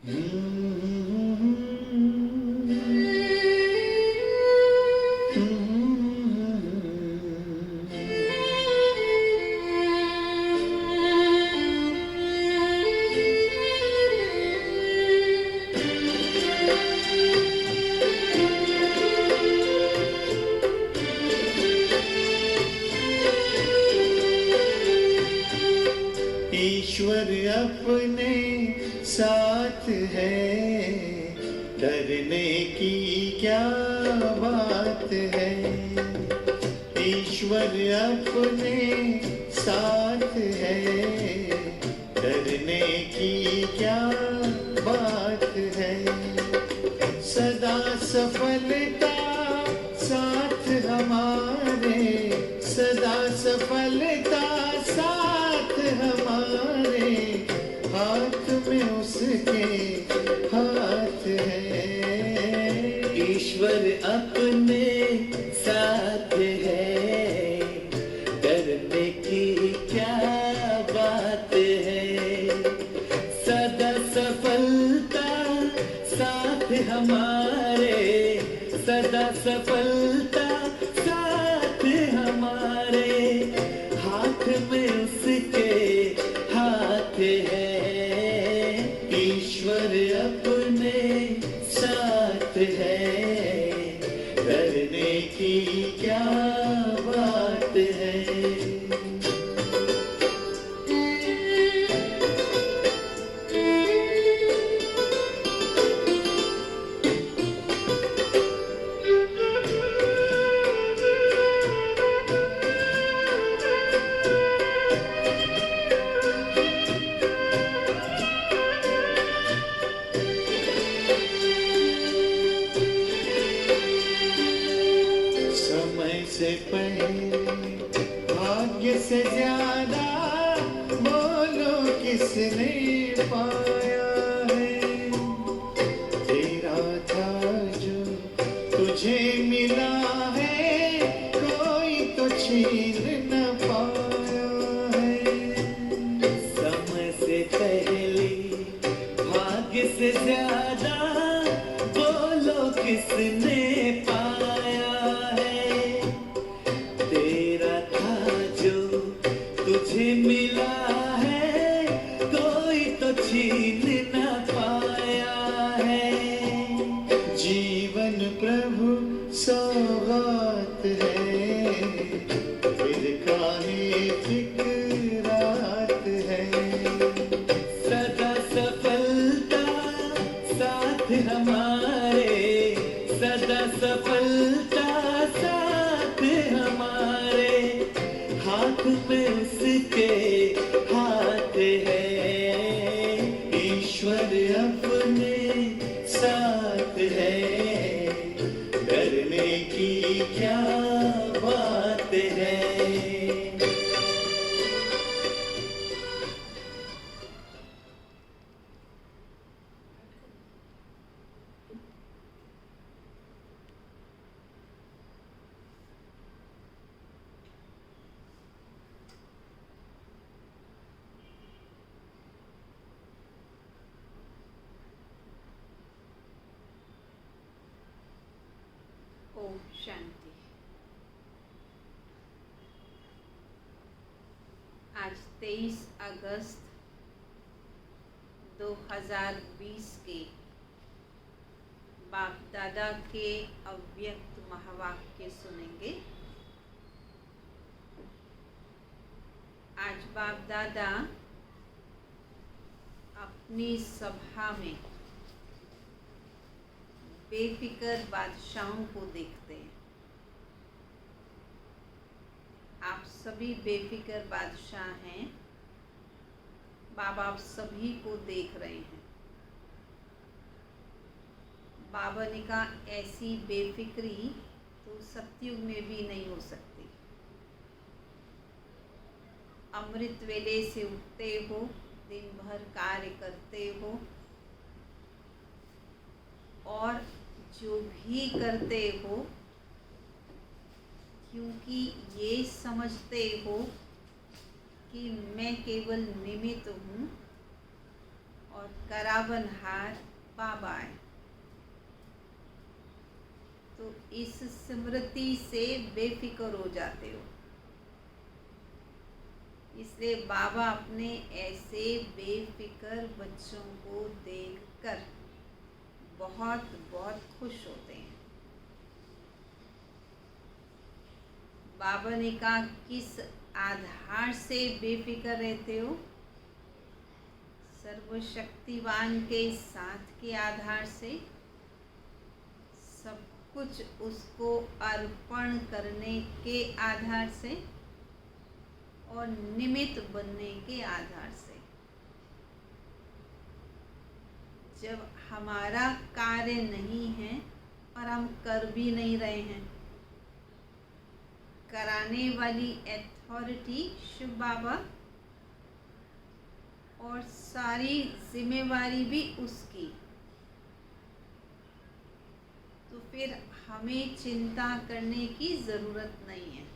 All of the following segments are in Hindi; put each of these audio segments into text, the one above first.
ईश्वर अपने साथ है, डरने की क्या बात है। ईश्वर अपने साथ है, डरने की क्या बात है। सदा सफलता साथ हमारे, सदा सफलता साथ हमारे, हाथ में उसके हाथ है। ईश्वर अपने साथ है, डरने की क्या बात है। सदा सफलता साथ हमारे, सदा सफलता साथ हमारे, हाथ में उसके हाथ है। ईश्वर अपने साथ है, डरने की क्या बात है। समय से पहले भाग्य से ज्यादा बोलो किसने पाया है। तेरा था जो तुझे मिला है, कोई तो छीन न पाया है। समय से पहले भाग्य से ज्यादा बोलो किसने पाया है। तेरा था जो तुझे मिला है, कोई तो छीन न पाया है। जीवन प्रभु सौगात है, फिर काहे फिक्रात है। सदा सफलता साथ हमारे, सदा सफलता साथ हमारे, हाथ में उसके हाथ है। ईश्वर अपने साथ है, डरने की क्या बात है। ओम शांति। आज 23 अगस्त 2020 के बाप दादा के अव्यक्त महावाक्य सुनेंगे। आज बाप दादा अपनी सभा में बेफिक्र बादशाहों को देखते हैं। आप सभी बेफिक्र बादशाह हैं। बाबा आप सभी को देख रहे हैं। बाबा ने कहा ऐसी बेफिक्री तो सतयुग में भी नहीं हो सकती। अमृत वेले से उठते हो, दिन भर कार्य करते हो और जो भी करते हो, क्योंकि ये समझते हो कि मैं केवल निमित्त हूँ और करावनहार बाबा है। तो इस स्मृति से बेफिक्र हो जाते हो। इसलिए बाबा अपने ऐसे बेफिक्र बच्चों को देखकर बहुत बहुत खुश होते हैं। बाबा ने कहा, किस आधार से बेफिक्र रहते हो? सर्वशक्तिवान के साथ के आधार से, सब कुछ उसको अर्पण करने के आधार से और निमित्त बनने के आधार से। जब हमारा कार्य नहीं है और हम कर भी नहीं रहे हैं, कराने वाली अथॉरिटी शिव बाबा और सारी जिम्मेवारी भी उसकी, तो फिर हमें चिंता करने की ज़रूरत नहीं है।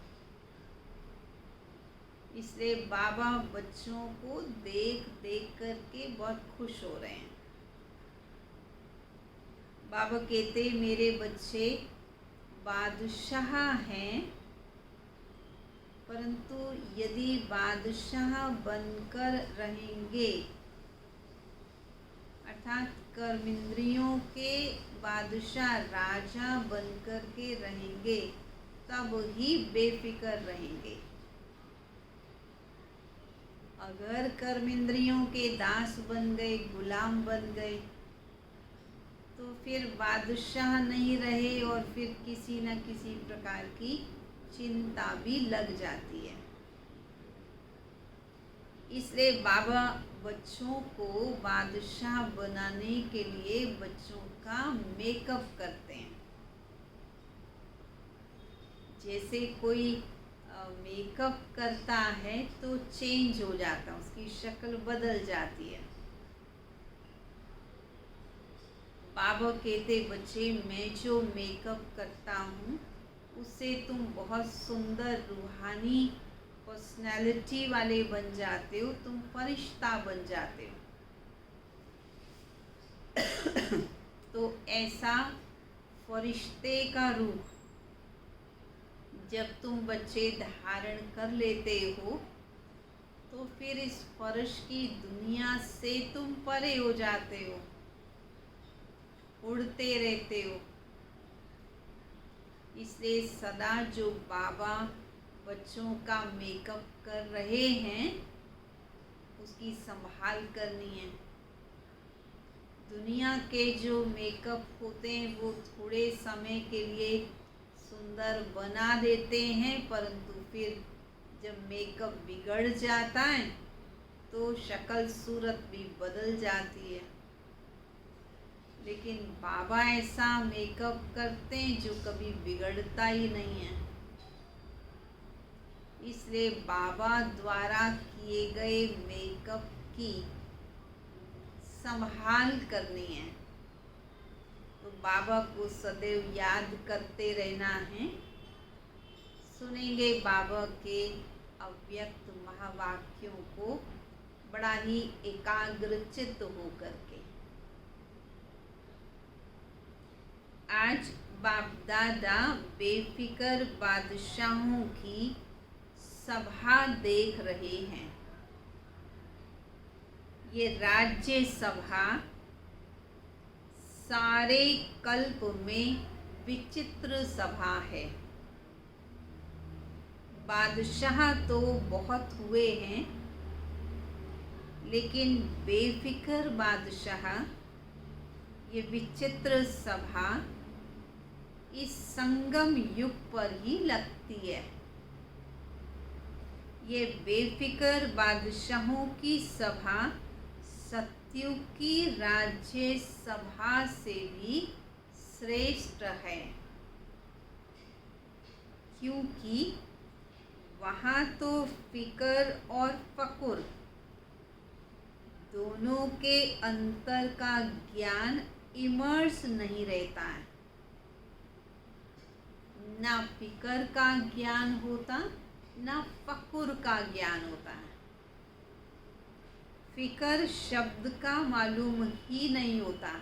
इसलिए बाबा बच्चों को देख देख कर के बहुत खुश हो रहे हैं। बाबा कहते, मेरे बच्चे बादशाह हैं, परंतु यदि बादशाह बनकर रहेंगे, अर्थात कर्मेंद्रियों के बादशाह राजा बनकर के रहेंगे, तब ही बेफिक्र रहेंगे। अगर कर्मेंद्रियों के दास बन गए, गुलाम बन गए, तो फिर बादशाह नहीं रहे और फिर किसी न किसी प्रकार की चिंता भी लग जाती है। इसलिए बाबा बच्चों को बादशाह बनाने के लिए बच्चों का मेकअप करते हैं। जैसे कोई मेकअप करता है तो चेंज हो जाता है, उसकी शक्ल बदल जाती है। बाबा कहते, बच्चे मैं जो मेकअप करता हूँ उससे तुम बहुत सुंदर रूहानी पर्सनैलिटी वाले बन जाते हो, तुम फरिश्ता बन जाते हो। तो ऐसा फरिश्ते का रूप जब तुम बच्चे धारण कर लेते हो, तो फिर इस फर्श की दुनिया से तुम परे हो जाते हो, उड़ते रहते हो। इसलिए सदा जो बाबा बच्चों का मेकअप कर रहे हैं, उसकी संभाल करनी है। दुनिया के जो मेकअप होते हैं वो थोड़े समय के लिए सुंदर बना देते हैं, परंतु फिर जब मेकअप बिगड़ जाता है तो शक्ल सूरत भी बदल जाती है। लेकिन बाबा ऐसा मेकअप करते हैं जो कभी बिगड़ता ही नहीं है। इसलिए बाबा द्वारा किए गए मेकअप की संभाल करनी है। तो बाबा को सदैव याद करते रहना है। सुनेंगे बाबा के अव्यक्त महावाक्यों को बड़ा ही एकाग्रचित्त होकर के। आज बाप दादा बेफिक्र बादशाहों की सभा देख रहे हैं। ये राज्य सभा सारे कल्प में विचित्र सभा है। बादशाह तो बहुत हुए हैं, लेकिन बेफिक्र बादशाह, ये विचित्र सभा इस संगम युग पर ही लगती है। ये बेफिक्र बादशाहों की सभा सत्युग की राज्य सभा से भी श्रेष्ठ है, क्योंकि वहाँ तो फिक्र और फकुर दोनों के अंतर का ज्ञान इमर्स नहीं रहता है। ना फिक्र का ज्ञान होता, ना फकुर का ज्ञान होता है। फिकर शब्द का मालूम ही नहीं होता,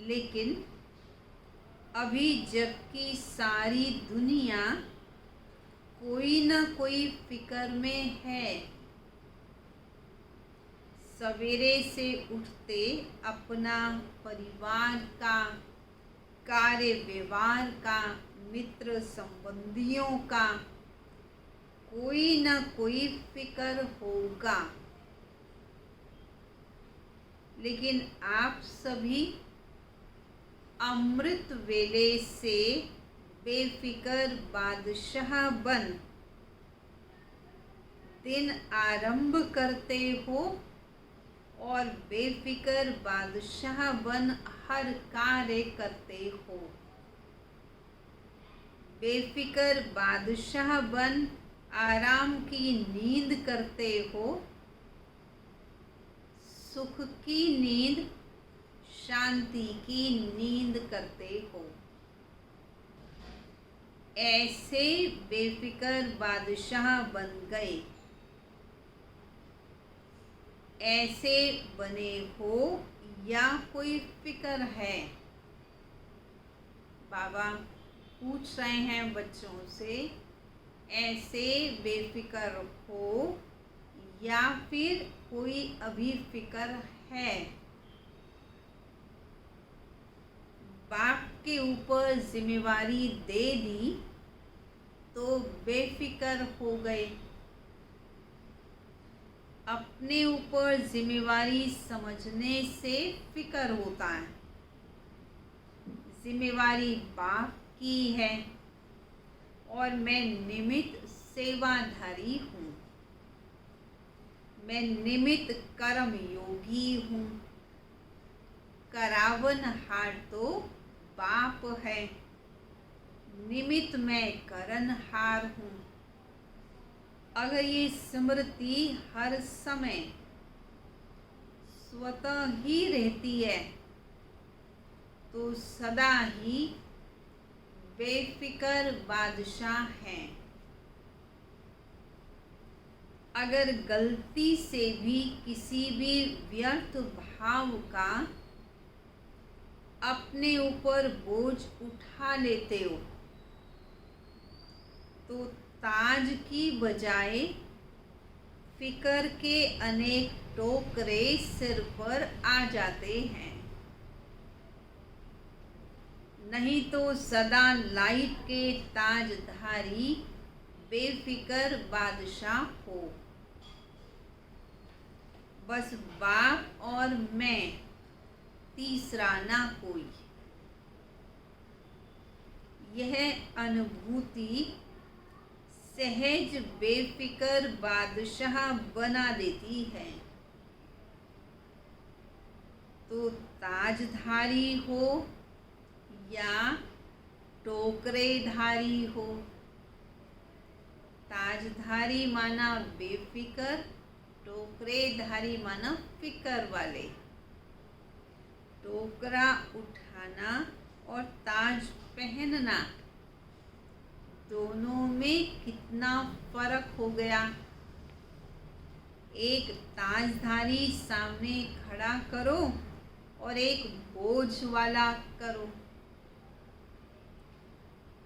लेकिन अभी जबकि सारी दुनिया कोई न कोई फिकर में है, सवेरे से उठते अपना परिवार का, कार्य व्यवहार का, मित्र संबंधियों का कोई न कोई फिकर होगा, लेकिन आप सभी अमृत वेले से बेफिकर बादशाह बन दिन आरंभ करते हो और बेफिकर बादशाह बन हर कार्य करते हो। बेफिकर बादशाह बन आराम की नींद करते हो, सुख की नींद, शांति की नींद करते हो। ऐसे बेफिकर बादशाह बन गए, ऐसे बने हो या कोई फिकर है? बाबा पूछ रहे हैं बच्चों से, ऐसे बेफिकर हो या फिर कोई अभी फिकर है? बाप के ऊपर जिम्मेवारी दे दी तो बेफिकर हो गए। अपने ऊपर जिम्मेवारी समझने से फिकर होता है। जिम्मेवारी बाप की है और मैं निमित्त सेवाधारी हूँ, मैं निमित्त कर्म योगी हूँ। करावनहार तो बाप है, निमित्त मैं करनहार हूँ। अगर ये स्मृति हर समय स्वतः ही रहती है तो सदा ही बेफिकर बादशाह हैं। अगर गलती से भी किसी भी व्यर्थ भाव का अपने ऊपर बोझ उठा लेते हो तो ताज की बजाय फिकर के अनेक टोकरे सिर पर आ जाते हैं। नहीं तो सदा लाइट के ताजधारी बेफिकर बादशाह हो। बस बाप और मैं, तीसरा ना कोई। यह अनुभूति सहज बेफिकर बादशाह बना देती है। तो ताजधारी हो या टोकरेधारी हो। ताजधारी माना बेफिकर, टोकरेधारी माना फिकर वाले। टोकरा उठाना और ताज पहनना, दोनों में कितना फर्क हो गया। एक ताजधारी सामने खड़ा करो और एक बोझ वाला करो।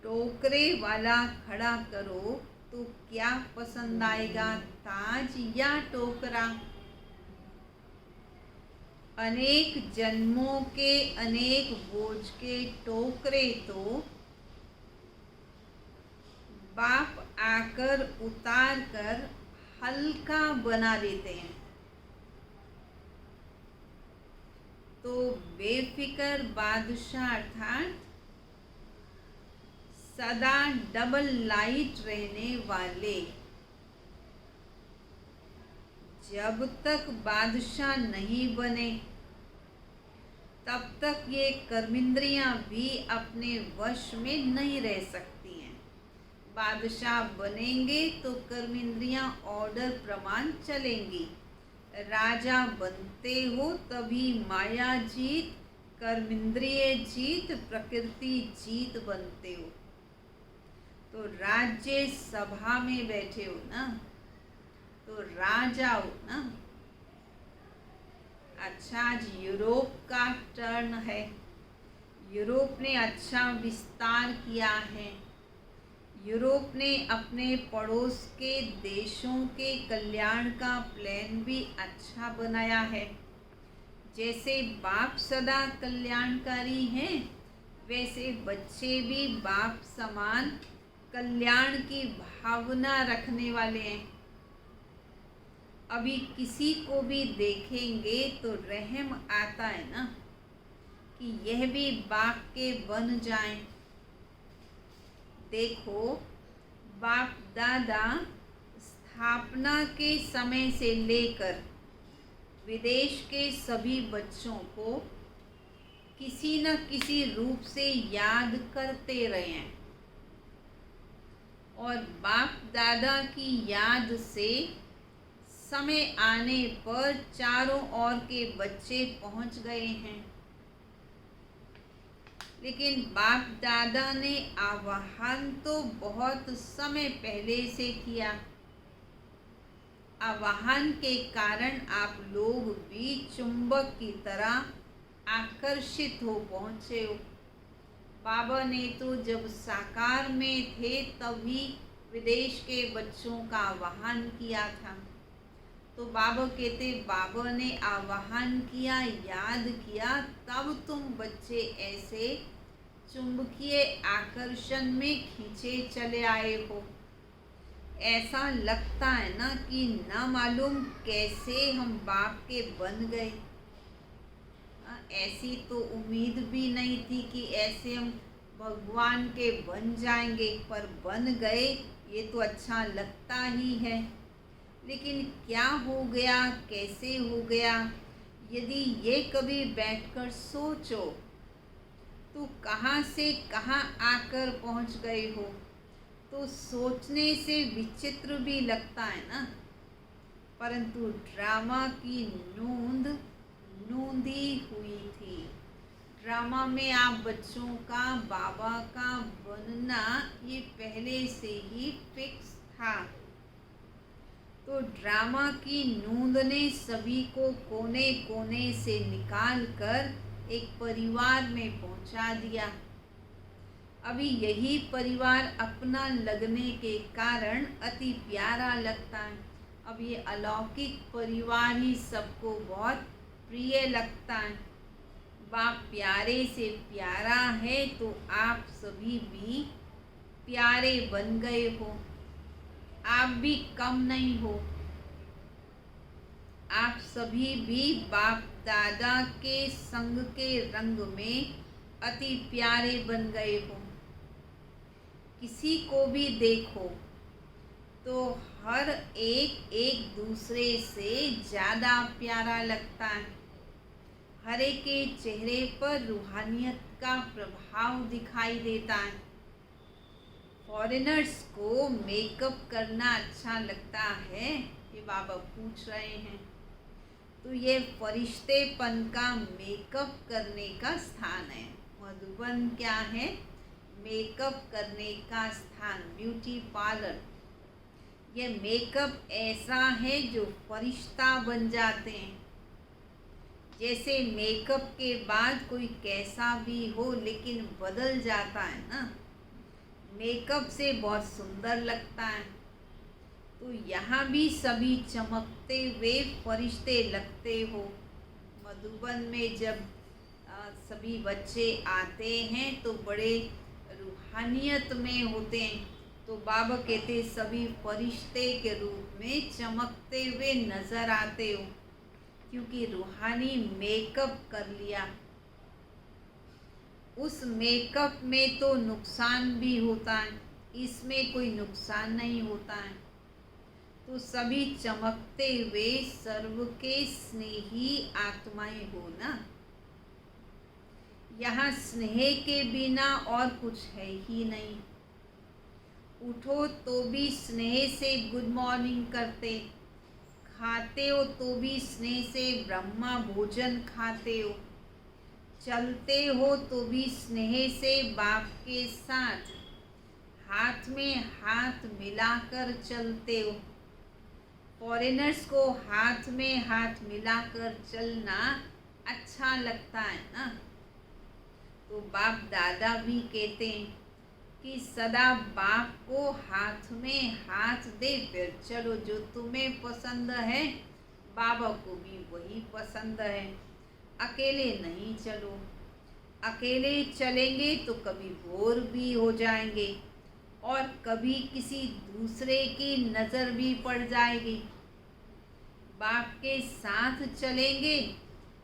टोकरे वाला खड़ा करो तो क्या पसंद आएगा, ताज या टोकरा? अनेक जन्मों के अनेक बोझ के टोकरे तो बाप आकर उतार कर हल्का बना देते हैं। तो बेफिकर बादशाह अर्थात सदा डबल लाइट रहने वाले, जब तक बादशाह नहीं बने तब तक ये कर्मेंद्रियां भी अपने वश में नहीं रह सकती हैं। बादशाह बनेंगे तो कर्मेंद्रियां ऑर्डर प्रमाण चलेंगी। राजा बनते हो तभी माया जीत, कर्मेंद्रिय जीत, प्रकृति जीत बनते हो। तो राज्य सभा में बैठे हो ना, तो तो जाओ ना। अच्छा, आज यूरोप का टर्न है। यूरोप ने अच्छा विस्तार किया है। यूरोप ने अपने पड़ोस के देशों के कल्याण का प्लान भी अच्छा बनाया है। जैसे बाप सदा कल्याणकारी हैं, वैसे बच्चे भी बाप समान कल्याण की भावना रखने वाले हैं। अभी किसी को भी देखेंगे तो रहम आता है ना कि यह भी बाप के बन जाएं। देखो, बाप दादा स्थापना के समय से लेकर विदेश के सभी बच्चों को किसी न किसी रूप से याद करते रहे हैं और बाप दादा की याद से समय आने पर चारों ओर के बच्चे पहुंच गए हैं। लेकिन बाप दादा ने आह्वान तो बहुत समय पहले से किया। आह्वान के कारण आप लोग भी चुंबक की तरह आकर्षित हो पहुँचे हो। बाबा ने तो जब साकार में थे तभी विदेश के बच्चों का आह्वान किया था। तो बाबा कहते, बाबा ने आह्वान किया, याद किया, तब तुम बच्चे ऐसे चुंबकीय आकर्षण में खींचे चले आए हो। ऐसा लगता है ना कि ना मालूम कैसे हम बाप के बन गए। ऐसी तो उम्मीद भी नहीं थी कि ऐसे हम भगवान के बन जाएंगे, पर बन गए, ये तो अच्छा लगता ही है। लेकिन क्या हो गया, कैसे हो गया, यदि ये कभी बैठकर सोचो तो कहाँ से कहाँ आकर पहुँच गए हो, तो सोचने से विचित्र भी लगता है ना। परंतु ड्रामा की नूंदी हुई थी। ड्रामा में आप बच्चों का बाबा का बनना ये पहले से ही फिक्स था। तो ड्रामा की नूंद ने सभी को कोने कोने से निकाल कर एक परिवार में पहुंचा दिया। अभी यही परिवार अपना लगने के कारण अति प्यारा लगता है। अब ये अलौकिक परिवार ही सबको बहुत प्रिय लगता है। बाप प्यारे से प्यारा है तो आप सभी भी प्यारे बन गए हो। आप भी कम नहीं हो। आप सभी भी बाप दादा के संग के रंग में अति प्यारे बन गए हो। किसी को भी देखो तो हर एक दूसरे से ज़्यादा प्यारा लगता है। हर एक के चेहरे पर रूहानियत का प्रभाव दिखाई देता है। फॉरेनर्स को मेकअप करना अच्छा लगता है, ये बाबा पूछ रहे हैं। तो ये फरिश्तेपन का मेकअप करने का स्थान है। मधुबन क्या है? मेकअप करने का स्थान, ब्यूटी पार्लर। ये मेकअप ऐसा है जो फरिश्ता बन जाते हैं। जैसे मेकअप के बाद कोई कैसा भी हो लेकिन बदल जाता है ना, मेकअप से बहुत सुंदर लगता है। तो यहाँ भी सभी चमकते हुए फरिश्ते लगते हो। मधुबन में जब सभी बच्चे आते हैं तो बड़े रूहानियत में होते हैं। तो बाबा कहते सभी फरिश्ते के रूप में चमकते हुए नज़र आते हो, क्योंकि रूहानी मेकअप कर लिया। उस मेकअप में तो नुकसान भी होता है, इसमें कोई नुकसान नहीं होता है। तो सभी चमकते हुए सर्व के स्नेही आत्माएं हो ना। यहाँ स्नेह के बिना और कुछ है ही नहीं। उठो तो भी स्नेह से गुड मॉर्निंग करते, खाते हो तो भी स्नेह से ब्रह्मा भोजन खाते हो, चलते हो तो भी स्नेह से बाप के साथ हाथ में हाथ मिलाकर चलते हो। फॉरेनर्स को हाथ में हाथ मिलाकर चलना अच्छा लगता है ना। तो बाप दादा भी कहते हैं कि सदा बाप को हाथ में हाथ दे फिर चलो, जो तुम्हें पसंद है बाबा को भी वही पसंद है। अकेले नहीं चलो, अकेले चलेंगे तो कभी बोर भी हो जाएंगे और कभी किसी दूसरे की नज़र भी पड़ जाएगी। बाप के साथ चलेंगे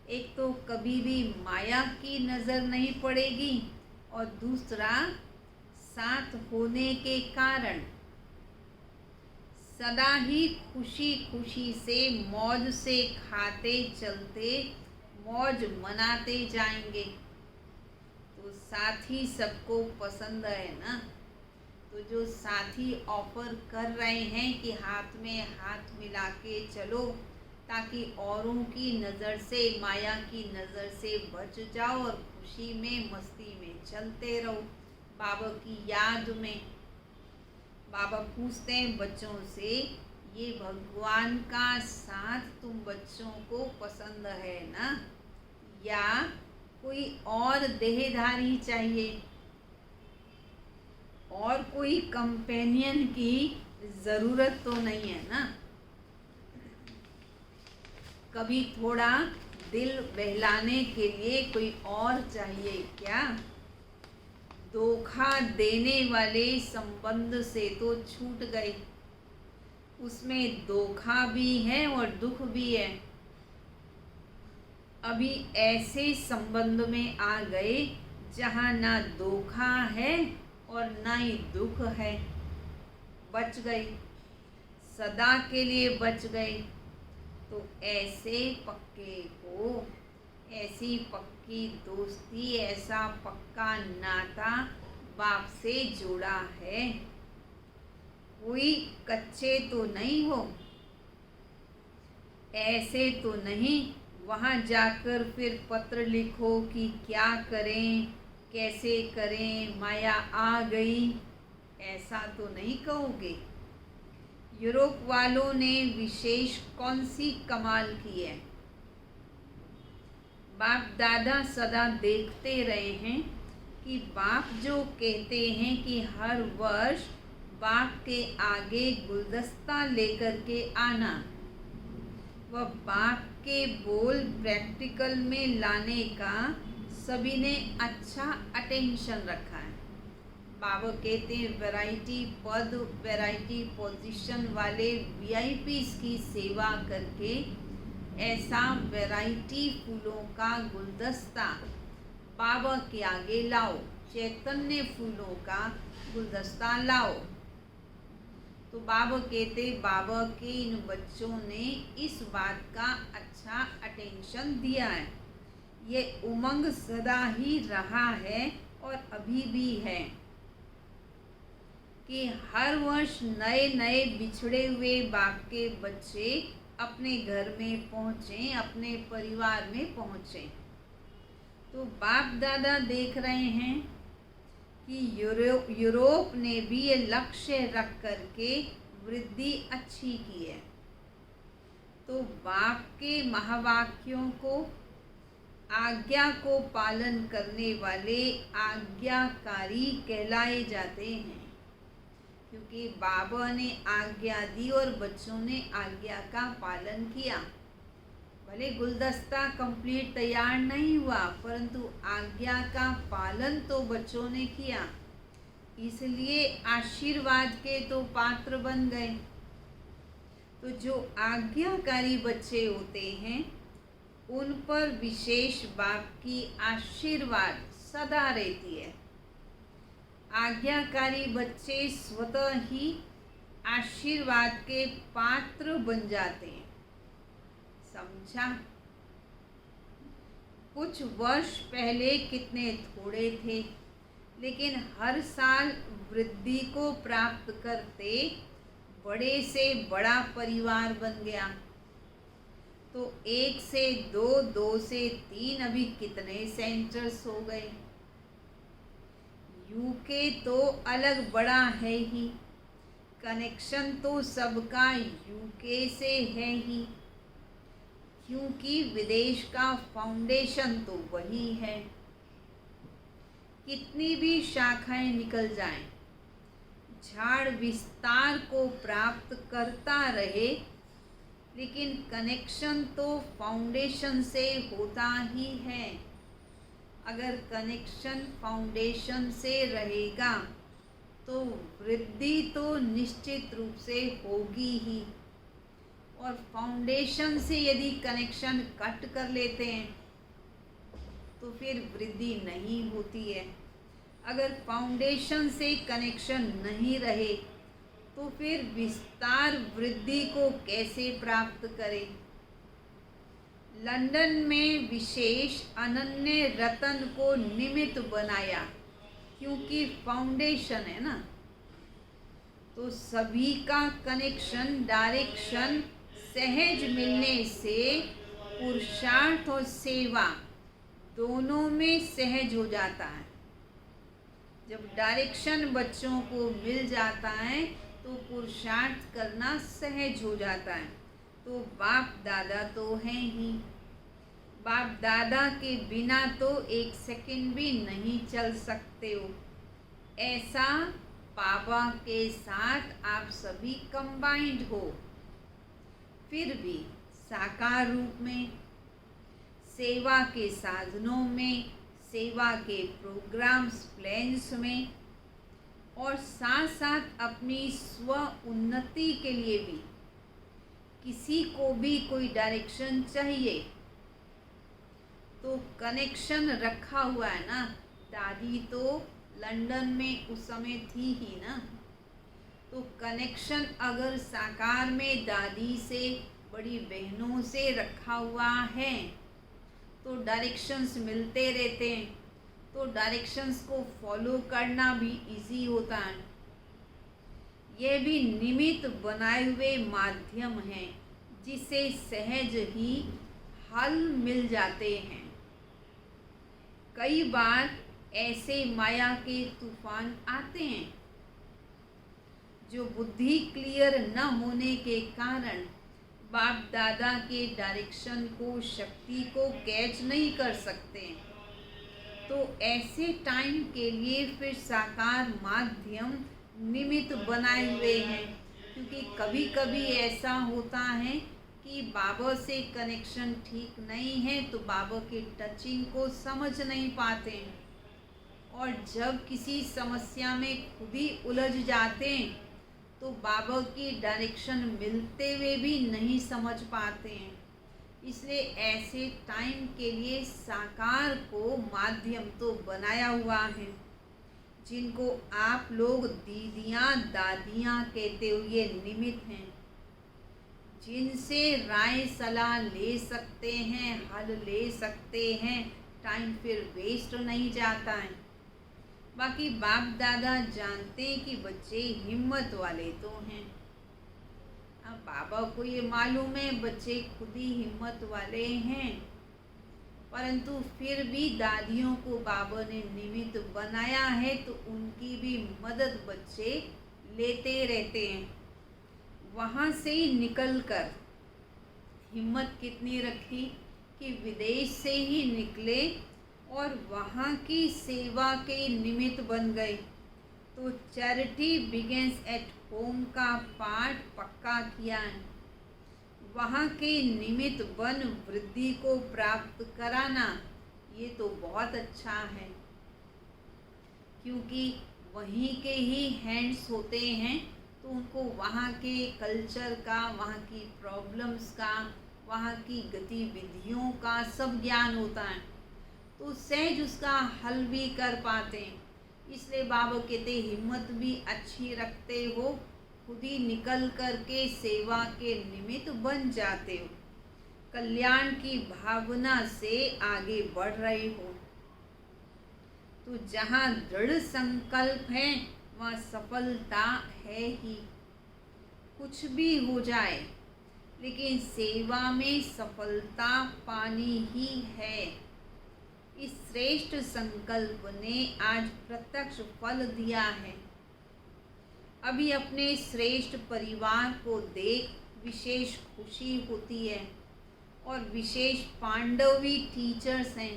एक तो कभी भी माया की नज़र नहीं पड़ेगी और दूसरा साथ होने के कारण सदा ही खुशी खुशी से मौज से खाते चलते मौज मनाते जाएंगे। तो साथी सबको पसंद है ना। तो जो साथी ऑफर कर रहे हैं कि हाथ में हाथ मिला के चलो ताकि औरों की नज़र से, माया की नज़र से बच जाओ और खुशी में मस्ती में चलते रहो बाबा की याद में। बाबा पूछते हैं बच्चों से, ये भगवान का साथ तुम बच्चों को पसंद है ना, या कोई और देहधारी चाहिए, और कोई कंपेनियन की ज़रूरत तो नहीं है ना। कभी थोड़ा दिल बहलाने के लिए कोई और चाहिए क्या? धोखा देने वाले संबंध से तो छूट गए, उसमें धोखा भी है और दुख भी है। अभी ऐसे संबंध में आ गए जहाँ ना धोखा है और ना ही दुख है। बच गए, सदा के लिए बच गए। तो ऐसे पक्के को, ऐसी पक्की दोस्ती, ऐसा पक्का नाता बाप से जोड़ा है। कोई कच्चे तो नहीं हो, ऐसे तो नहीं वहाँ जाकर फिर पत्र लिखो कि क्या करें, कैसे करें, माया आ गई, ऐसा तो नहीं कहोगे। यूरोप वालों ने विशेष कौन सी कमाल की है? बाप दादा सदा देखते रहे हैं कि बाप जो कहते हैं कि हर वर्ष बाप के आगे गुलदस्ता लेकर के आना, वह बाप के बोल प्रैक्टिकल में लाने का सभी ने अच्छा अटेंशन रखा है। बाबा कहते हैं वैरायटी पद, वैरायटी पोजीशन वाले वीआईपीज़ की सेवा करके ऐसा वैरायटी फूलों का गुलदस्ता बाबा के आगे लाओ, चैतन्य फूलों का गुलदस्ता लाओ। तो बाबा कहते, बाबा के इन बच्चों ने इस बात का अच्छा अटेंशन दिया है। ये उमंग सदा ही रहा है और अभी भी है कि हर वर्ष नए नए बिछड़े हुए बाप के बच्चे अपने घर में पहुँचें, अपने परिवार में पहुँचें। तो बाप दादा देख रहे हैं कि यूरोप ने भी ये लक्ष्य रख कर के वृद्धि अच्छी की है। तो बाप के महावाक्यों को, आज्ञा को पालन करने वाले आज्ञाकारी कहलाए जाते हैं, क्योंकि बाबा ने आज्ञा दी और बच्चों ने आज्ञा का पालन किया। भले गुलदस्ता कंप्लीट तैयार नहीं हुआ, परंतु आज्ञा का पालन तो बच्चों ने किया, इसलिए आशीर्वाद के तो पात्र बन गए। तो जो आज्ञाकारी बच्चे होते हैं उन पर विशेष बाप की आशीर्वाद सदा रहती है। आज्ञाकारी बच्चे स्वतः ही आशीर्वाद के पात्र बन जाते हैं। समझा? कुछ वर्ष पहले कितने थोड़े थे, लेकिन हर साल वृद्धि को प्राप्त करते बड़े से बड़ा परिवार बन गया। तो 1 से 2, 2 से 3, अभी कितने सेंटर्स हो गए। यूके तो अलग बड़ा है ही, कनेक्शन तो सबका यूके से है ही, क्योंकि विदेश का फाउंडेशन तो वही है। कितनी भी शाखाएं निकल जाएं, झाड़ विस्तार को प्राप्त करता रहे, लेकिन कनेक्शन तो फाउंडेशन से होता ही है। अगर कनेक्शन फाउंडेशन से रहेगा तो वृद्धि तो निश्चित रूप से होगी ही, और फाउंडेशन से यदि कनेक्शन कट कर लेते हैं तो फिर वृद्धि नहीं होती है। अगर फाउंडेशन से कनेक्शन नहीं रहे तो फिर विस्तार वृद्धि को कैसे प्राप्त करें। लंदन में विशेष अनन्य रतन को निमित्त बनाया, क्योंकि फाउंडेशन है ना, तो सभी का कनेक्शन डायरेक्शन सहज मिलने से पुरुषार्थ और सेवा दोनों में सहज हो जाता है। जब डायरेक्शन बच्चों को मिल जाता है तो पुरुषार्थ करना सहज हो जाता है। तो बाप दादा तो हैं ही, बाप दादा के बिना तो एक सेकंड भी नहीं चल सकते हो। ऐसा पापा के साथ आप सभी कंबाइंड हो, फिर भी साकार रूप में, सेवा के साधनों में, सेवा के प्रोग्राम्स प्लान्स में, और साथ साथ अपनी स्व उन्नति के लिए भी किसी को भी कोई डायरेक्शन चाहिए तो कनेक्शन रखा हुआ है ना। दादी तो लंदन में उस समय थी ही ना, तो कनेक्शन अगर साकार में दादी से, बड़ी बहनों से रखा हुआ है तो डायरेक्शंस मिलते रहते हैं, तो डायरेक्शंस को फॉलो करना भी इजी होता है। यह भी निमित्त बनाए हुए माध्यम हैं जिसे सहज ही हल मिल जाते हैं। कई बार ऐसे माया के तूफान आते हैं जो बुद्धि क्लियर न होने के कारण बाप दादा के डायरेक्शन को, शक्ति को कैच नहीं कर सकते। तो ऐसे टाइम के लिए फिर साकार माध्यम निमित्त बनाए हुए हैं, क्योंकि कभी कभी ऐसा होता है कि बाबा से कनेक्शन ठीक नहीं है तो बाबा के टचिंग को समझ नहीं पाते हैं, और जब किसी समस्या में खुद ही उलझ जाते हैं तो बाबा की डायरेक्शन मिलते हुए भी नहीं समझ पाते हैं। इसलिए ऐसे टाइम के लिए साकार को माध्यम तो बनाया हुआ है, जिनको आप लोग दीदियाँ दादियाँ कहते हुए निमित्त हैं, जिनसे राय सलाह ले सकते हैं, हल ले सकते हैं, टाइम फिर वेस्ट नहीं जाता है। बाकी बाप दादा जानते हैं कि बच्चे हिम्मत वाले तो हैं। अब बाबा को ये मालूम है बच्चे खुद ही हिम्मत वाले हैं, परंतु फिर भी दादियों को बाबा ने निमित्त बनाया है तो उनकी भी मदद बच्चे लेते रहते हैं। वहाँ से ही निकलकर हिम्मत कितनी रखी कि विदेश से ही निकले और वहाँ की सेवा के निमित्त बन गए। तो चैरिटी बिगिंस एट होम का पाठ पक्का किया है। वहाँ के निमित्त बन वृद्धि को प्राप्त कराना, ये तो बहुत अच्छा है, क्योंकि वहीं के ही हैंड्स होते हैं तो उनको वहाँ के कल्चर का, वहाँ की प्रॉब्लम्स का, वहाँ की गतिविधियों का सब ज्ञान होता है, तो सहज उसका हल भी कर पाते हैं। इसलिए बाबा कहते हिम्मत भी अच्छी रखते हो, खुद ही निकल करके सेवा के निमित्त बन जाते हो, कल्याण की भावना से आगे बढ़ रहे हो। तो जहाँ दृढ़ संकल्प है वहाँ सफलता है ही। कुछ भी हो जाए लेकिन सेवा में सफलता पानी ही है। इस श्रेष्ठ संकल्प ने आज प्रत्यक्ष फल दिया है। अभी अपने श्रेष्ठ परिवार को देख विशेष खुशी होती है और विशेष पांडवी टीचर्स हैं।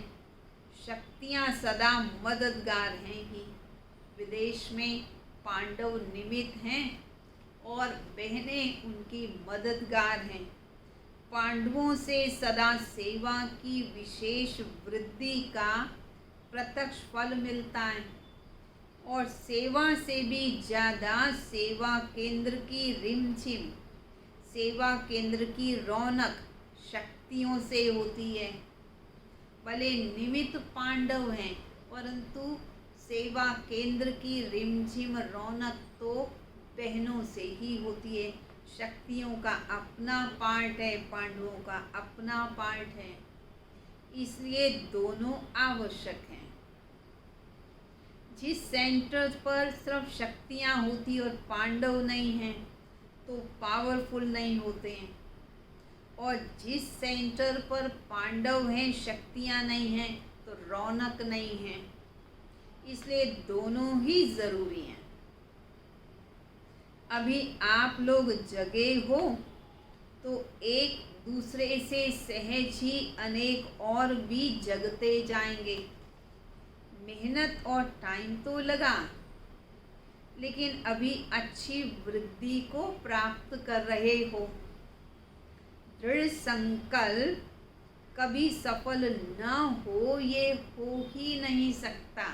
शक्तियाँ सदा मददगार हैं ही। विदेश में पांडव निमित्त हैं और बहनें उनकी मददगार हैं। पांडवों से सदा सेवा की विशेष वृद्धि का प्रत्यक्ष फल मिलता है और सेवा से भी ज़्यादा सेवा केंद्र की रिमझिम, सेवा केंद्र की रौनक शक्तियों से होती है। भले निमित्त पांडव हैं परंतु सेवा केंद्र की रिमझिम रौनक तो बहनों से ही होती है। शक्तियों का अपना पार्ट है, पांडवों का अपना पार्ट है, इसलिए दोनों आवश्यक हैं। जिस सेंटर पर सिर्फ शक्तियाँ होती और पांडव नहीं हैं तो पावरफुल नहीं होते हैं, और जिस सेंटर पर पांडव हैं शक्तियाँ नहीं हैं तो रौनक नहीं है। इसलिए दोनों ही ज़रूरी हैं। अभी आप लोग जगे हो तो एक दूसरे से सहज ही अनेक और भी जगते जाएंगे। मेहनत और टाइम तो लगा, लेकिन अभी अच्छी वृद्धि को प्राप्त कर रहे हो। दृढ़ संकल्प कभी सफल न हो ये हो ही नहीं सकता।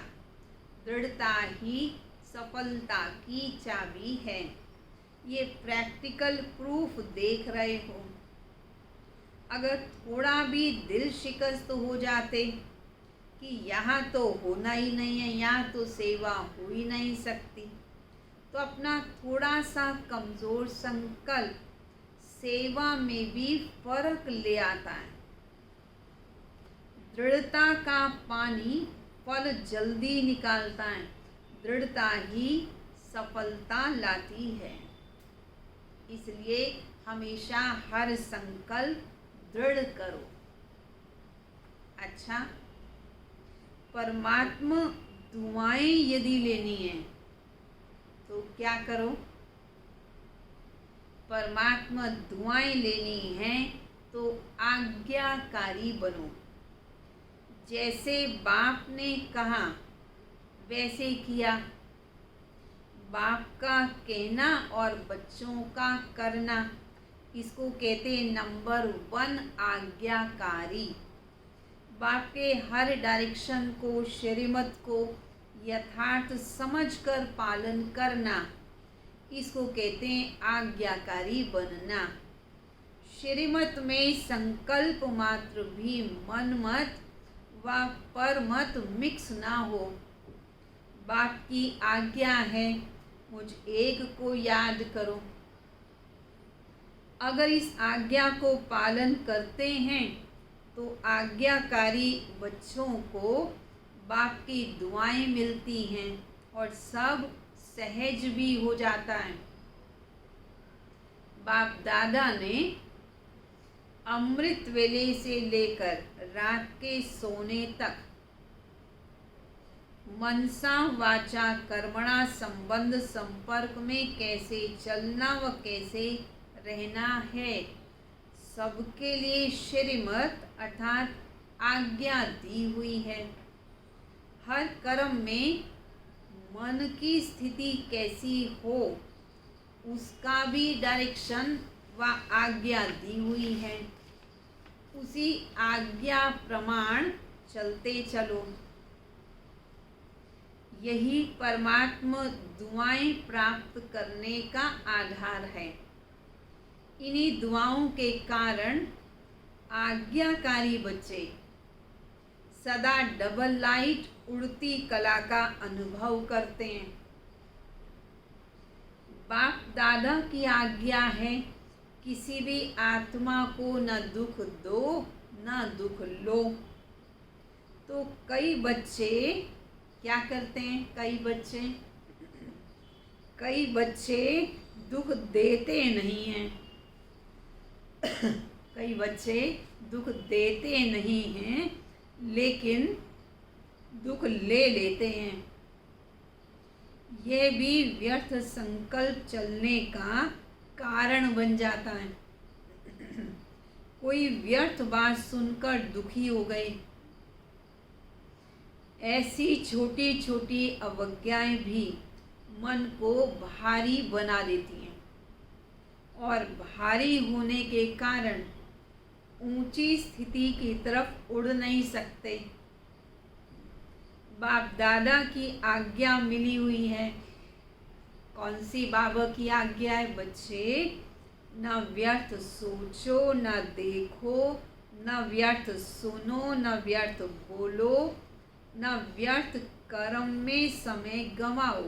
दृढ़ता ही सफलता की चाबी है। ये प्रैक्टिकल प्रूफ देख रहे हो। अगर थोड़ा भी दिल शिकस्त हो जाते कि यहाँ तो होना ही नहीं है, यहाँ तो सेवा हो ही नहीं सकती, तो अपना थोड़ा सा कमज़ोर संकल्प सेवा में भी फर्क ले आता है। दृढ़ता का पानी फल जल्दी निकालता है। दृढ़ता ही सफलता लाती है। इसलिए हमेशा हर संकल्प दृढ़ करो। अच्छा, परमात्मा दुआएं यदि लेनी है तो क्या करो? परमात्मा दुआएं लेनी हैं तो आज्ञाकारी बनो। जैसे बाप ने कहा वैसे किया। बाप का कहना और बच्चों का करना, इसको कहते हैं नंबर 1 आज्ञाकारी। बाप के हर डायरेक्शन को, श्रीमत को यथार्थ समझकर पालन करना, इसको कहते हैं आज्ञाकारी बनना। श्रीमत में संकल्प मात्र भी मन मत व पर मत मिक्स ना हो। बाप की आज्ञा है मुझ एक को याद करो। अगर इस आज्ञा को पालन करते हैं तो आज्ञाकारी बच्चों को बाप की दुआएं मिलती हैं और सब सहज भी हो जाता है। बाप दादा ने अमृत वेले से लेकर रात के सोने तक मनसा वाचा कर्मणा संबंध संपर्क में कैसे चलना व कैसे रहना है, सबके लिए श्रीमत अर्थात आज्ञा दी हुई है। हर कर्म में मन की स्थिति कैसी हो उसका भी डायरेक्शन व आज्ञा दी हुई है। उसी आज्ञा प्रमाण चलते चलो। यही परमात्मा दुआएं प्राप्त करने का आधार है। इन्हीं दुआओं के कारण आज्ञाकारी बच्चे सदा डबल लाइट उड़ती कला का अनुभव करते हैं। बाप दादा की आज्ञा है किसी भी आत्मा को न दुख दो न दुख लो। तो कई बच्चे क्या करते हैं? कई बच्चे दुख देते नहीं हैं। कई बच्चे दुख देते नहीं हैं लेकिन दुख ले लेते हैं। यह भी व्यर्थ संकल्प चलने का कारण बन जाता है। कोई व्यर्थ बात सुनकर दुखी हो गए। ऐसी छोटी छोटी अवज्ञाएं भी मन को भारी बना देती हैं और भारी होने के कारण ऊंची स्थिति की तरफ उड़ नहीं सकते। बाप दादा की आज्ञा मिली हुई है। कौन सी बाबा की आज्ञा है बच्चे? न व्यर्थ सोचो, न देखो, न व्यर्थ सुनो, न व्यर्थ बोलो, न व्यर्थ कर्म में समय गंवाओ।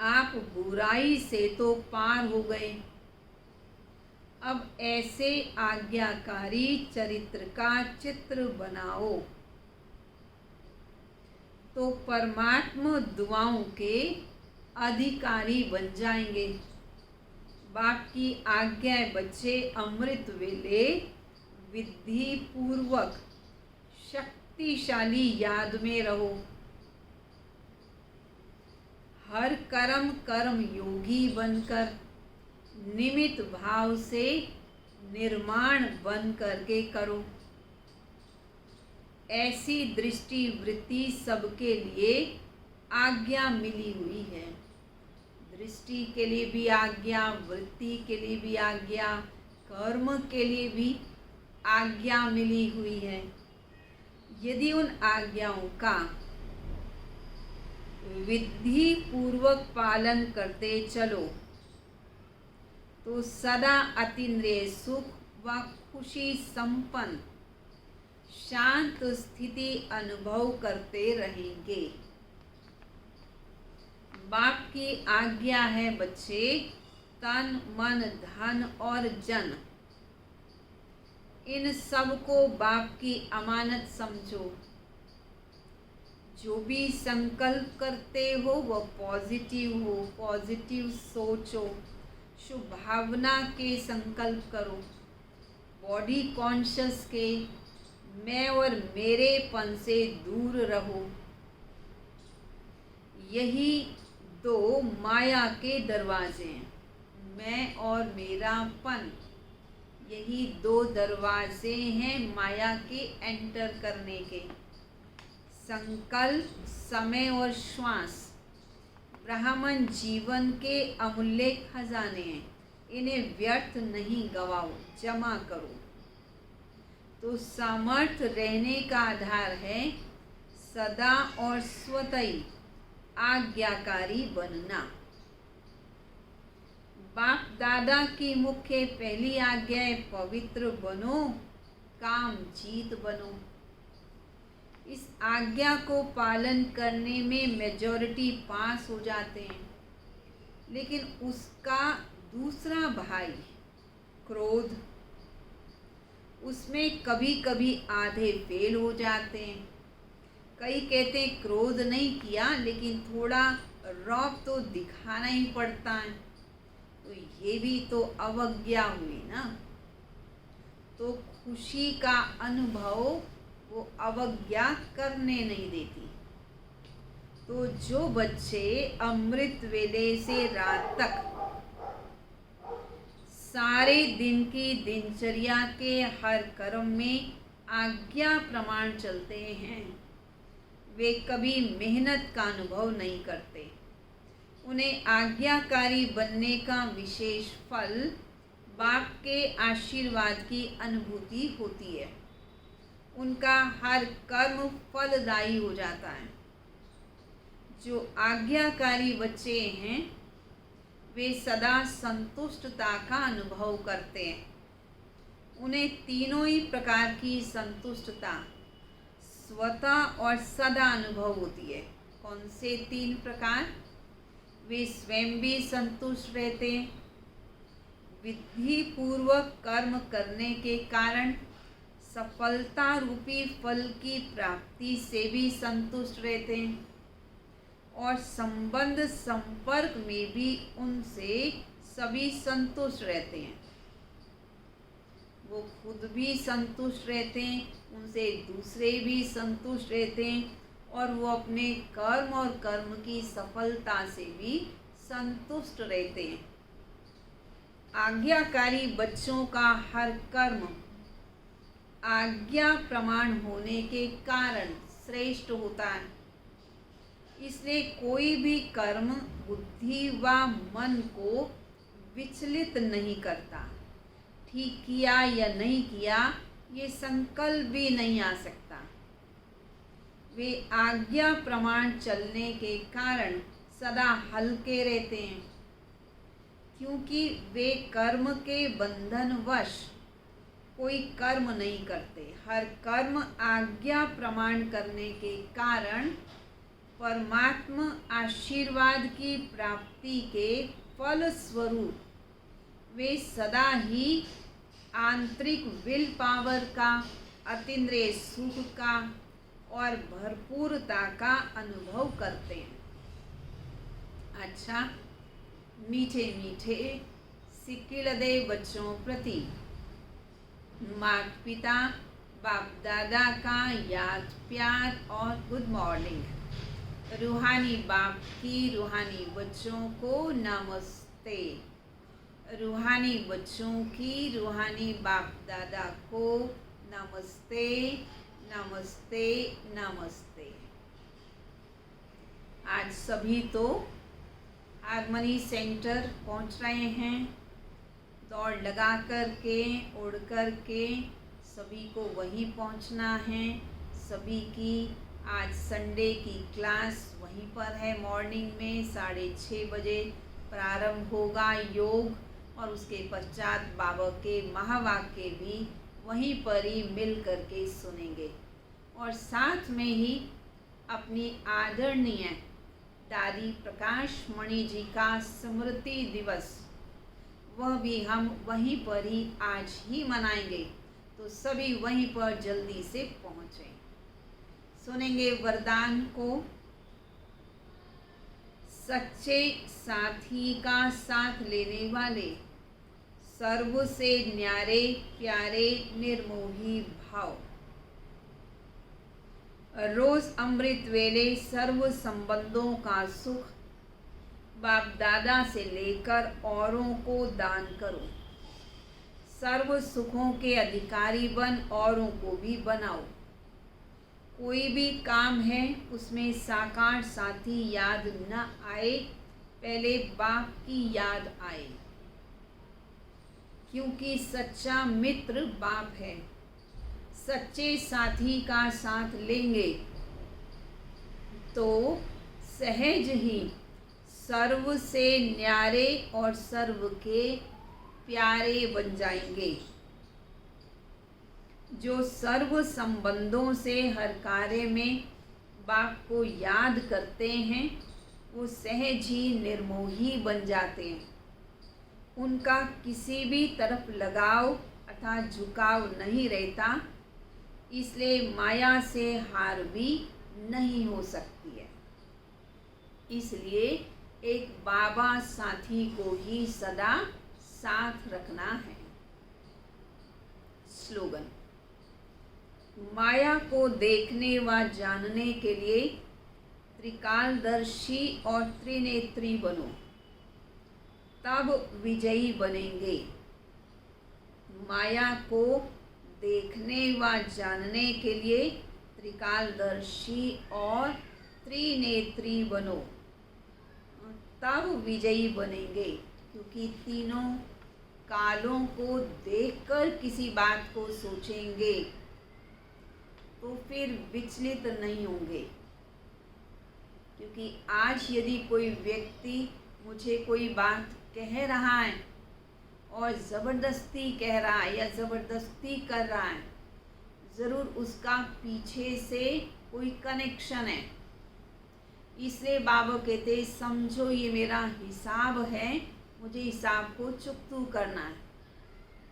आप बुराई से तो पार हो गए। अब ऐसे आज्ञाकारी चरित्र का चित्र बनाओ तो परमात्मा दुआओं के अधिकारी बन जाएंगे। बाप की आज्ञा है बच्चे, अमृत वेले विधि पूर्वक शक्तिशाली याद में रहो। हर कर्म कर्म योगी बनकर निमित्त भाव से निर्माण बन करके करो। ऐसी दृष्टि वृत्ति सबके लिए आज्ञा मिली हुई है। दृष्टि के लिए भी आज्ञा, वृत्ति के लिए भी आज्ञा, कर्म के लिए भी आज्ञा मिली हुई है। यदि उन आज्ञाओं का विधि पूर्वक पालन करते चलो तो सदा अतीन्द्रिय सुख व खुशी संपन्न शांत स्थिति अनुभव करते रहेंगे। बाप की आज्ञा है बच्चे, तन मन धन और जन इन सब को बाप की अमानत समझो। जो भी संकल्प करते हो वह पॉजिटिव हो, पॉजिटिव सोचो, शुभ भावना के संकल्प करो। बॉडी कॉन्शियस के मैं और मेरेपन से दूर रहो। यही दो माया के दरवाजे हैं, मैं और मेरापन। यही दो दरवाजे हैं माया के एंटर करने के। संकल्प, समय और श्वास ब्राह्मण जीवन के अमूल्य खजाने हैं। इन्हें व्यर्थ नहीं गवाओ, जमा करो। तो सामर्थ्य रहने का आधार है सदा और स्वतः आज्ञाकारी बनना। बाप दादा की मुख्य पहली आज्ञा है पवित्र बनो, काम जीत बनो। इस आज्ञा को पालन करने में मेजॉरिटी पास हो जाते हैं, लेकिन उसका दूसरा भाई क्रोध, उसमें कभी कभी आधे फेल हो जाते हैं। कई कहते हैं क्रोध नहीं किया लेकिन थोड़ा रौब तो दिखाना ही पड़ता है, तो ये भी तो अवज्ञा हुई ना। तो खुशी का अनुभव वो अवज्ञा करने नहीं देती। तो जो बच्चे अमृत वेले से रात तक सारे दिन की दिनचर्या के हर कर्म में आज्ञा प्रमाण चलते हैं, वे कभी मेहनत का अनुभव नहीं करते। उन्हें आज्ञाकारी बनने का विशेष फल बाप के आशीर्वाद की अनुभूति होती है। उनका हर कर्म फलदायी हो जाता है। जो आज्ञाकारी बच्चे हैं वे सदा संतुष्टता का अनुभव करते हैं। उन्हें तीनों ही प्रकार की संतुष्टता स्वतः और सदा अनुभव होती है। कौन से तीन प्रकार? वे स्वयं भी संतुष्ट रहते हैं, विधि पूर्वक कर्म करने के कारण सफलता रूपी फल की प्राप्ति से भी संतुष्ट रहते हैं, और संबंध संपर्क में भी उनसे सभी संतुष्ट रहते हैं। वो खुद भी संतुष्ट रहते हैं, उनसे दूसरे भी संतुष्ट रहते हैं, और वो अपने कर्म और कर्म की सफलता से भी संतुष्ट रहते हैं। आज्ञाकारी बच्चों का हर कर्म आज्ञा प्रमाण होने के कारण श्रेष्ठ होता है। इसलिए कोई भी कर्म बुद्धि व मन को विचलित नहीं करता। ठीक किया या नहीं किया ये संकल्प भी नहीं आ सकता। वे आज्ञा प्रमाण चलने के कारण सदा हल्के रहते हैं, क्योंकि वे कर्म के बंधनवश कोई कर्म नहीं करते। हर कर्म आज्ञा प्रमाण करने के कारण परमात्मा आशीर्वाद की प्राप्ति के फल स्वरूप वे सदा ही आंतरिक विल पावर का, अतीन्द्रिय सुख का और भरपूरता का अनुभव करते हैं। अच्छा, मीठे मीठे सिक्किलदे बच्चों प्रति माता पिता बाप दादा का याद प्यार और गुड मॉर्निंग। रूहानी बाप की रूहानी बच्चों को नमस्ते। रूहानी बच्चों की रूहानी बाप दादा को नमस्ते नमस्ते नमस्ते। आज सभी तो हारमनी सेंटर पहुंच रहे हैं। दौड़ लगा कर के, उड़ कर के सभी को वहीं पहुंचना है। सभी की आज संडे की क्लास वहीं पर है। मॉर्निंग में 6:30 बजे प्रारंभ होगा योग, और उसके पश्चात बाबा के महावाक्य भी वहीं पर ही मिल कर के सुनेंगे। और साथ में ही अपनी आदरणीय दादी प्रकाश मणि जी का स्मृति दिवस, वह भी हम वहीं पर ही आज ही मनाएंगे। तो सभी वहीं पर जल्दी से पहुँचें। सुनेंगे वरदान को। सच्चे साथी का साथ लेने वाले, सर्व से न्यारे प्यारे निर्मोही भाव, रोज अमृत वेले सर्व संबंधों का सुख बाप दादा से लेकर औरों को दान करो। सर्व सुखों के अधिकारी बन औरों को भी बनाओ। कोई भी काम है उसमें साकार साथी याद न आए, पहले बाप की याद आए, क्योंकि सच्चा मित्र बाप है। सच्चे साथी का साथ लेंगे तो सहज ही सर्व से न्यारे और सर्व के प्यारे बन जाएंगे। जो सर्व संबंधों से हर कार्य में बाप को याद करते हैं, वो सहज ही निर्मोही बन जाते हैं। उनका किसी भी तरफ लगाव अर्थात झुकाव नहीं रहता, इसलिए माया से हार भी नहीं हो सकती है। इसलिए एक बाबा साथी को ही सदा साथ रखना है। स्लोगन। माया को देखने व जानने के लिए त्रिकालदर्शी और त्रिनेत्री बनो, तब विजयी बनेंगे। माया को देखने व जानने के लिए त्रिकालदर्शी और त्रिनेत्री बनो, तब विजयी बनेंगे। क्योंकि तीनों कालों को देखकर किसी बात को सोचेंगे तो फिर विचलित नहीं होंगे। क्योंकि आज यदि कोई व्यक्ति मुझे कोई बात कह रहा है और ज़बरदस्ती कह रहा है या ज़बरदस्ती कर रहा है, ज़रूर उसका पीछे से कोई कनेक्शन है। इसलिए बाबा कहते समझो ये मेरा हिसाब है, मुझे हिसाब को चुकतू करना है।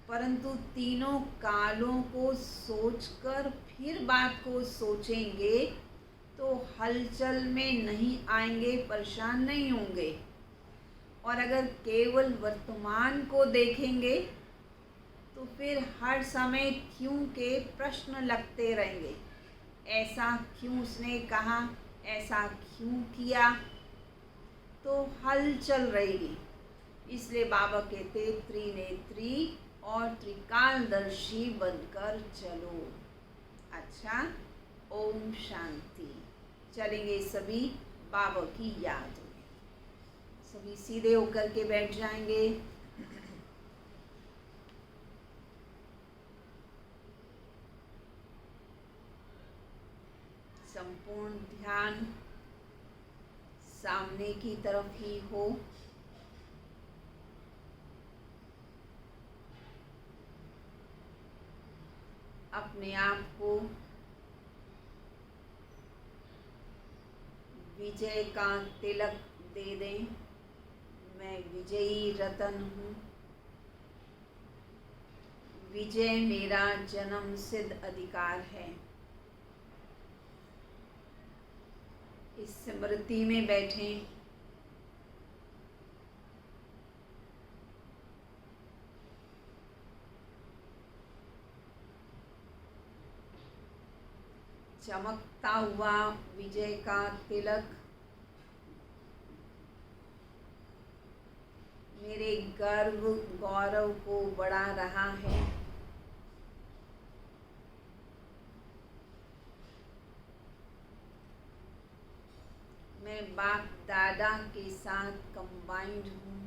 परंतु तीनों कालों को सोचकर फिर बात को सोचेंगे तो हलचल में नहीं आएंगे, परेशान नहीं होंगे। और अगर केवल वर्तमान को देखेंगे तो फिर हर समय क्यों के प्रश्न लगते रहेंगे। ऐसा क्यों उसने कहा, ऐसा क्यों किया, तो हलचल रहेगी। इसलिए बाबा कहते त्रिनेत्री और त्रिकालदर्शी बनकर चलो। अच्छा, ओम शांति। चलेंगे सभी बाबा की याद में। सभी सीधे होकर के बैठ जाएंगे। संपूर्ण ध्यान सामने की तरफ ही हो। अपने आप को विजय का तिलक दे दें। मैं विजयी रतन हूँ। विजय मेरा जन्म सिद्ध अधिकार है। इस स्मृति में बैठें। चमकता हुआ विजय का तिलक मेरे गर्व गौरव को बढ़ा रहा है। मैं बाप दादा के साथ कंबाइंड हूँ।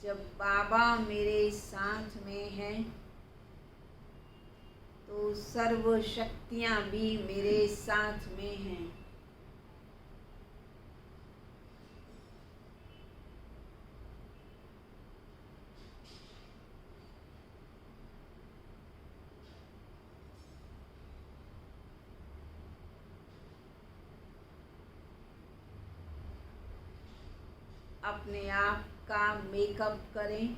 जब बाबा मेरे साथ में हैं तो सर्व शक्तियाँ भी मेरे साथ में हैं। अपने आप का मेकअप करें।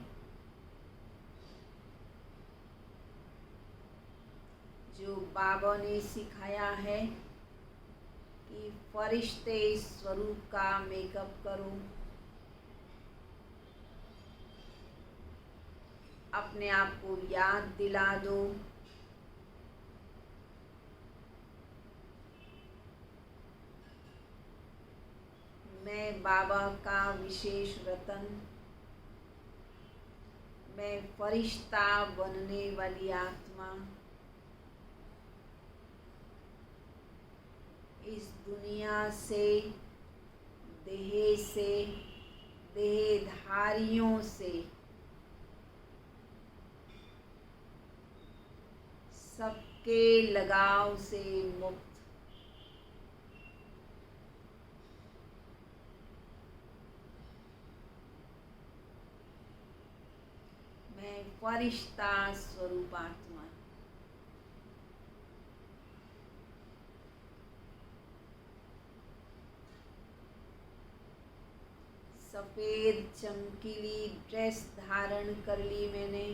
जो बाबा ने सिखाया है कि फरिश्ते स्वरूप का मेकअप करो। अपने आप को याद दिला दो, मैं बाबा का विशेष रतन, मैं फरिश्ता बनने वाली आत्मा, इस दुनिया से, देह से, देहधारियों से, सबके लगाव से मुक्त। मैं फरिश्ता स्वरूप आत्मा। सफेद चमकीली ड्रेस धारण कर ली मैंने।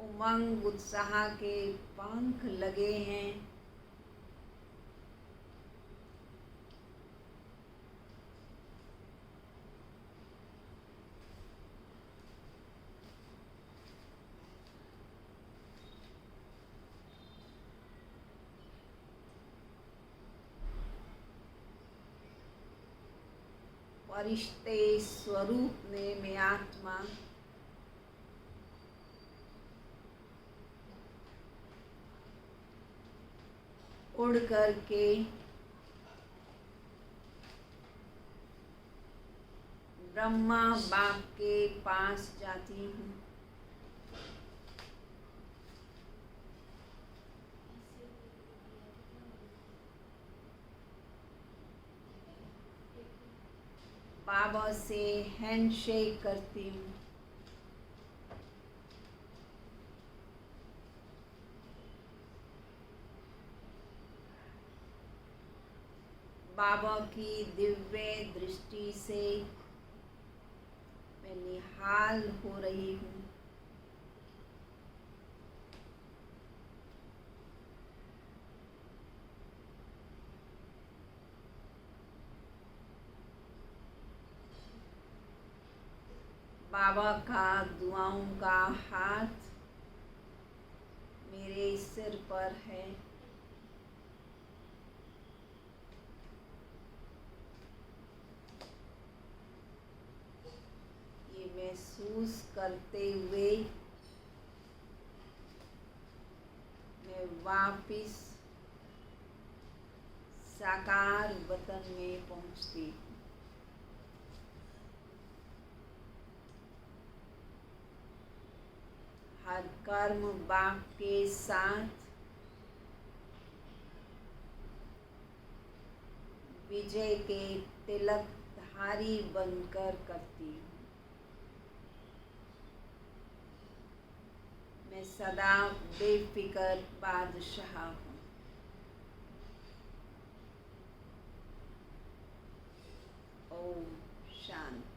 उमंग उत्साह के पंख लगे हैं। फरिश्ते स्वरूप में मैं आत्मा उड़ करके ब्रह्मा बाप के पास जाती हूँ। बाबा से हैंडशेक करती हूँ। बाबा की दिव्य दृष्टि से मैं निहाल हो रही हूँ। बाबा का दुआओं का हाथ मेरे सिर पर है। ये महसूस करते हुए मैं वापिस साकार वतन में पहुंचती हूँ। हर कर्म बाप के साथ विजय के तिलक धारी बनकर करती हूँ। मैं सदा बेफिक्र बादशाह हूँ। ओम शांति।